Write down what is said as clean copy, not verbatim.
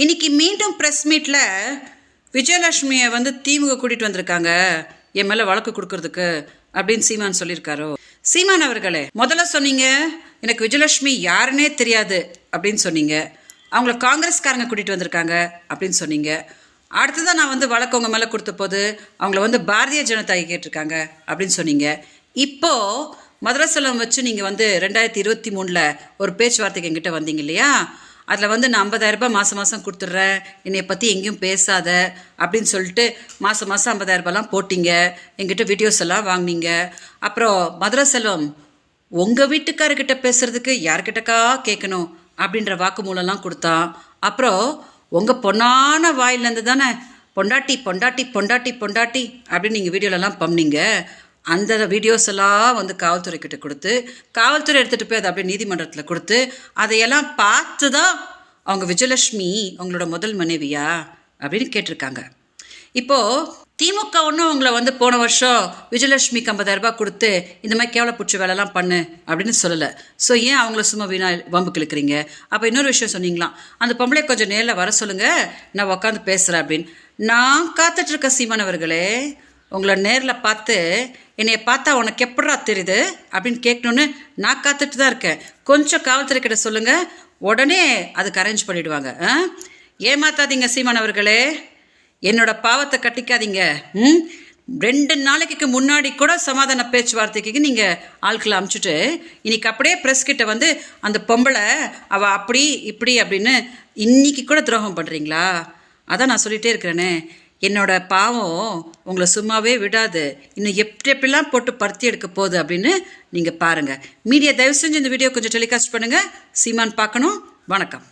இன்னைக்கு மீண்டும் ப்ரெஸ் மீட்டில் விஜயலட்சுமியை வந்து திமுக கூட்டிகிட்டு வந்திருக்காங்க என் மேலே வழக்கு கொடுக்கறதுக்கு அப்படின்னு சீமான் சொல்லியிருக்காரோ. சீமான் அவர்களே, முதல்ல சொன்னீங்க எனக்கு விஜயலட்சுமி யாருன்னே தெரியாது அப்படின்னு சொன்னீங்க. அவங்கள காங்கிரஸ்காரங்க கூட்டிகிட்டு வந்திருக்காங்க அப்படின்னு சொன்னீங்க. அடுத்ததான் நான் வந்து வழக்கு உங்கள் மேலே கொடுத்த போது அவங்கள வந்து பாரதிய ஜனதா கேட்டிருக்காங்க அப்படின்னு சொன்னீங்க. இப்போது மதரசலம் வச்சு நீங்கள் வந்து 2023 ஒரு பேச்சுவார்த்தைக்கு எங்கிட்ட வந்தீங்க இல்லையா? அதில் வந்து நான் 50,000 ரூபாய் மாதம் கொடுத்துட்றேன், என்னை பற்றி எங்கேயும் பேசாத அப்படின்னு சொல்லிட்டு மாதம் 50,000 ரூபாய்லாம் போட்டிங்க. எங்கிட்ட வீடியோஸ் எல்லாம் வாங்கினீங்க. அப்புறம் மதுரசெல்வம் உங்கள் வீட்டுக்காரர்கிட்ட பேசுகிறதுக்கு யார்கிட்டக்கா கேட்கணும் அப்படின்ற வாக்குமூலம்லாம் கொடுத்தான். அப்புறம் உங்கள் பொண்ணான வாயிலேருந்து தானே பொண்டாட்டி பொண்டாட்டி பொண்டாட்டி பொண்டாட்டி அப்படின்னு நீங்கள் வீடியோலலாம் பண்ணீங்க. அந்த வீடியோஸ் எல்லாம் வந்து காவல்துறைக்கிட்ட கொடுத்து காவல்துறை எடுத்துகிட்டு போய் அதை அப்படியே நீதிமன்றத்தில் கொடுத்து அதையெல்லாம் பார்த்து தான் அவங்க விஜயலட்சுமி அவங்களோட முதல் மனைவியா அப்படின்னு கேட்டிருக்காங்க. இப்போது திமுக ஒன்றும் உங்களை வந்து போன வருஷம் விஜயலட்சுமிக்கு 50,000 ரூபாய் கொடுத்து இந்த மாதிரி கேவலப்பூச்சி வேலைலாம் பண்ணு அப்படின்னு சொல்லலை. ஸோ ஏன் அவங்கள சும்மா வீணா வம்புக்கு இழுக்கிறீங்க? அப்போ இன்னொரு விஷயம் சொன்னீங்களாம், அந்த பொம்பளை கொஞ்சம் நேரில் வர சொல்லுங்கள், நான் உட்காந்து பேசுகிறேன் அப்படின்னு. நான் காத்துட்ருக்க சீமானவர்களே, உங்களை நேரில் பார்த்து என்னைய பார்த்தா உனக்கு எப்படா தெரியுது அப்படின்னு கேட்கணுன்னு நான் காத்துட்டு தான் இருக்கேன். கொஞ்சம் காவல்துறை கிட்ட சொல்லுங்கள், உடனே அதுக்கு அரேஞ்ச் பண்ணிவிடுவாங்க. ஏமாத்தாதீங்க சீமானவர்களே, என்னோட பாவத்தை கட்டிக்காதீங்க. 2 நாளைக்கு முன்னாடி கூட சமாதான பேச்சுவார்த்தைக்கு நீங்கள் ஆட்களை அமுச்சுட்டு இன்னைக்கு அப்படியே ப்ரெஸ் கிட்ட வந்து அந்த பொம்பளை அவள் அப்படி இப்படி அப்படின்னு இன்னைக்கு கூட துரோகம் பண்ணுறீங்களா? அதான் நான் சொல்லிகிட்டே இருக்கிறேனே, என்னோட பாவம் உங்களை சும்மாவே விடாது, இன்னும் எப்படிலாம் போட்டு பருத்தி எடுக்க போகுது அப்படின்னு நீங்கள் பாருங்கள். மீடியா தயவு செஞ்சு இந்த வீடியோ கொஞ்சம் டெலிகாஸ்ட் பண்ணுங்கள். சீமான் பார்க்கணும். வணக்கம்.